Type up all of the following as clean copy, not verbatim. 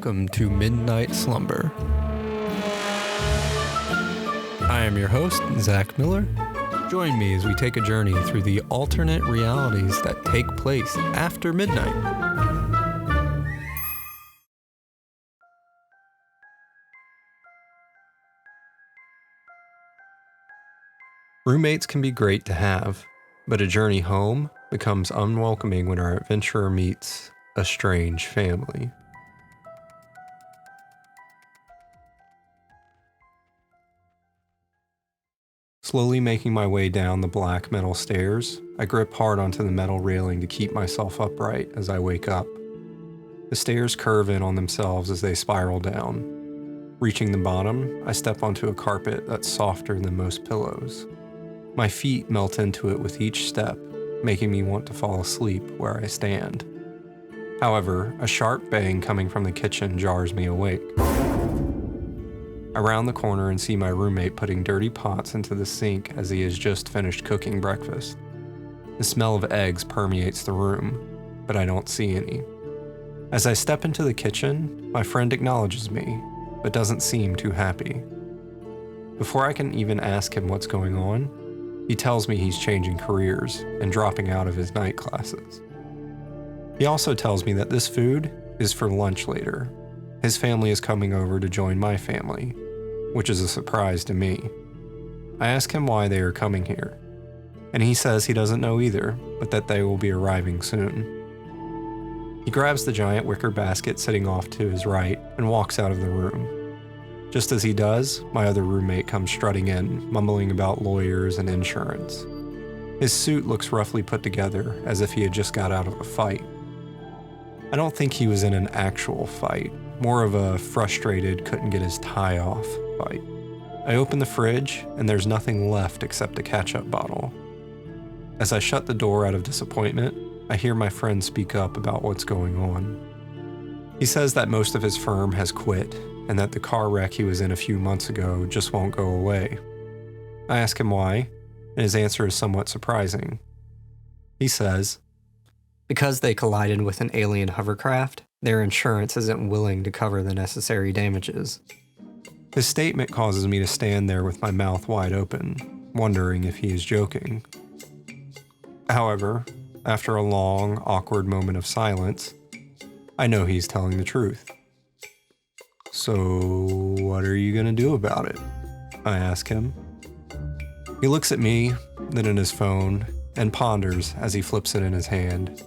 welcome to Midnight Slumber. I am your host, Zach Miller. Join me as we take a journey through the alternate realities that take place after midnight. Roommates can be great to have, but a journey home becomes unwelcoming when our adventurer meets a strange family. Slowly making my way down the black metal stairs, I grip hard onto the metal railing to keep myself upright as I wake up. The stairs curve in on themselves as they spiral down. Reaching the bottom, I step onto a carpet that's softer than most pillows. My feet melt into it with each step, making me want to fall asleep where I stand. However, a sharp bang coming from the kitchen jars me awake. I round the corner and see my roommate putting dirty pots into the sink as he has just finished cooking breakfast. The smell of eggs permeates the room, but I don't see any. As I step into the kitchen, my friend acknowledges me, but doesn't seem too happy. Before I can even ask him what's going on, he tells me he's changing careers and dropping out of his night classes. He also tells me that this food is for lunch later. His family is coming over to join my family, which is a surprise to me. I ask him why they are coming here, and he says he doesn't know either, but that they will be arriving soon. He grabs the giant wicker basket sitting off to his right and walks out of the room. Just as he does, my other roommate comes strutting in, mumbling about lawyers and insurance. His suit looks roughly put together, as if he had just got out of a fight. I don't think he was in an actual fight, more of a frustrated, couldn't get his tie off fight. I open the fridge, and there's nothing left except a ketchup bottle. As I shut the door out of disappointment, I hear my friend speak up about what's going on. He says that most of his firm has quit, and that the car wreck he was in a few months ago just won't go away. I ask him why, and his answer is somewhat surprising. He says, because they collided with an alien hovercraft, their insurance isn't willing to cover the necessary damages. His statement causes me to stand there with my mouth wide open, wondering if he is joking. However, after a long, awkward moment of silence, I know he's telling the truth. So, what are you gonna do about it? I ask him. He looks at me, then at his phone, and ponders as he flips it in his hand.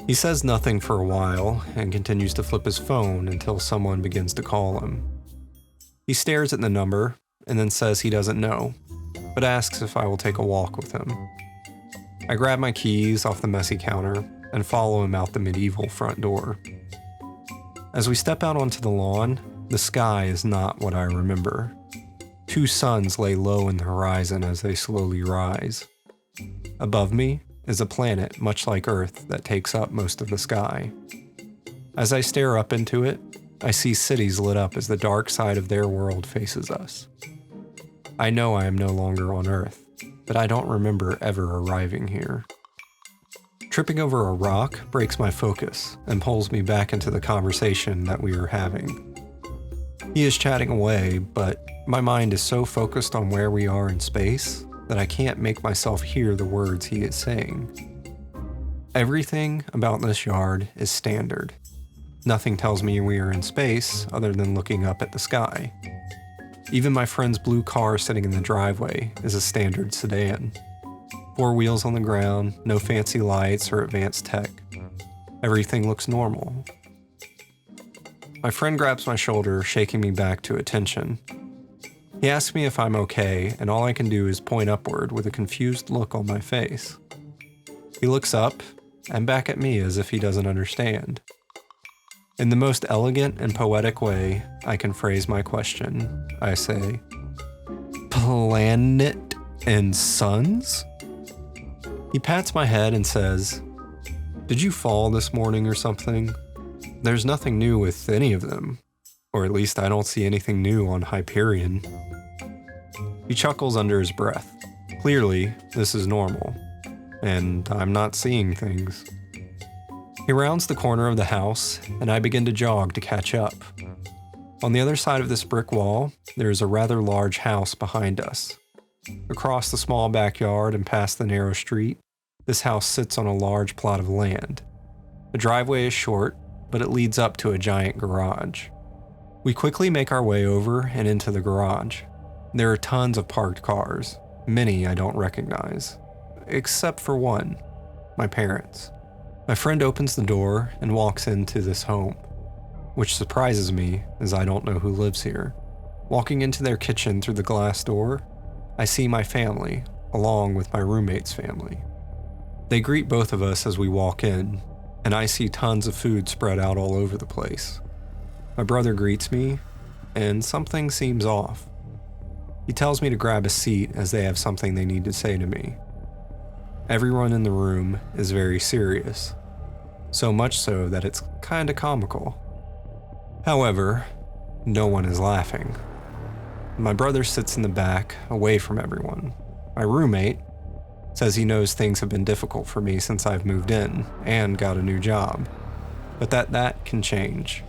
He says nothing for a while and continues to flip his phone until someone begins to call him. He stares at the number and then says he doesn't know, but asks if I will take a walk with him. I grab my keys off the messy counter and follow him out the medieval front door. As we step out onto the lawn, the sky is not what I remember. Two suns lay low in the horizon as they slowly rise. Above me is a planet much like Earth that takes up most of the sky. As I stare up into it, I see cities lit up as the dark side of their world faces us. I know I am no longer on Earth, but I don't remember ever arriving here. Tripping over a rock breaks my focus and pulls me back into the conversation that we are having. He is chatting away, but my mind is so focused on where we are in space that I can't make myself hear the words he is saying. Everything about this yard is standard. Nothing tells me we are in space other than looking up at the sky. Even my friend's blue car sitting in the driveway is a standard sedan. 4 wheels on the ground, no fancy lights or advanced tech. Everything looks normal. My friend grabs my shoulder, shaking me back to attention. He asks me if I'm okay, and all I can do is point upward with a confused look on my face. He looks up and back at me as if he doesn't understand. In the most elegant and poetic way I can phrase my question, I say, "Planet and suns?" He pats my head and says, "Did you fall this morning or something? There's nothing new with any of them. Or at least I don't see anything new on Hyperion." He chuckles under his breath. Clearly, this is normal, and I'm not seeing things. He rounds the corner of the house, and I begin to jog to catch up. On the other side of this brick wall, there is a rather large house behind us. Across the small backyard and past the narrow street, this house sits on a large plot of land. The driveway is short, but it leads up to a giant garage. We quickly make our way over and into the garage. There are tons of parked cars, many I don't recognize, except for one, my parents. My friend opens the door and walks into this home, which surprises me as I don't know who lives here. Walking into their kitchen through the glass door, I see my family, along with my roommate's family. They greet both of us as we walk in, and I see tons of food spread out all over the place. My brother greets me, and something seems off. He tells me to grab a seat as they have something they need to say to me. Everyone in the room is very serious, so much so that it's kinda comical. However, no one is laughing. My brother sits in the back, away from everyone. My roommate says he knows things have been difficult for me since I've moved in and got a new job, but that can change.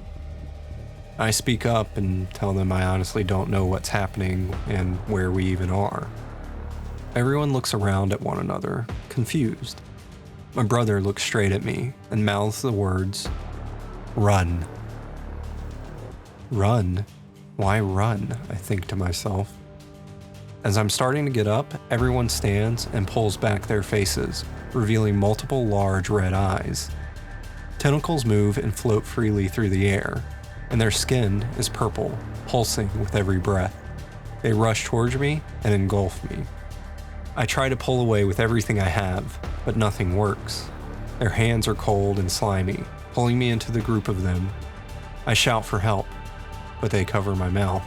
I speak up and tell them I honestly don't know what's happening and where we even are. Everyone looks around at one another, confused. My brother looks straight at me and mouths the words, "Run." Run? Why run? I think to myself. As I'm starting to get up, everyone stands and pulls back their faces, revealing multiple large red eyes. Tentacles move and float freely through the air, and their skin is purple, pulsing with every breath. They rush towards me and engulf me. I try to pull away with everything I have, but nothing works. Their hands are cold and slimy, pulling me into the group of them. I shout for help, but they cover my mouth,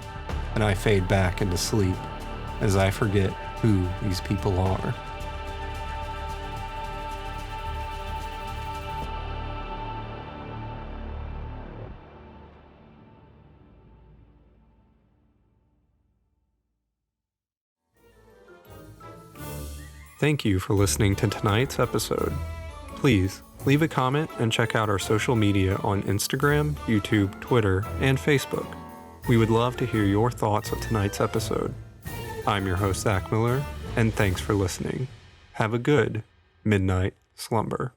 and I fade back into sleep as I forget who these people are. Thank you for listening to tonight's episode. Please leave a comment and check out our social media on Instagram, YouTube, Twitter, and Facebook. We would love to hear your thoughts on tonight's episode. I'm your host, Zach Miller, and thanks for listening. Have a good midnight slumber.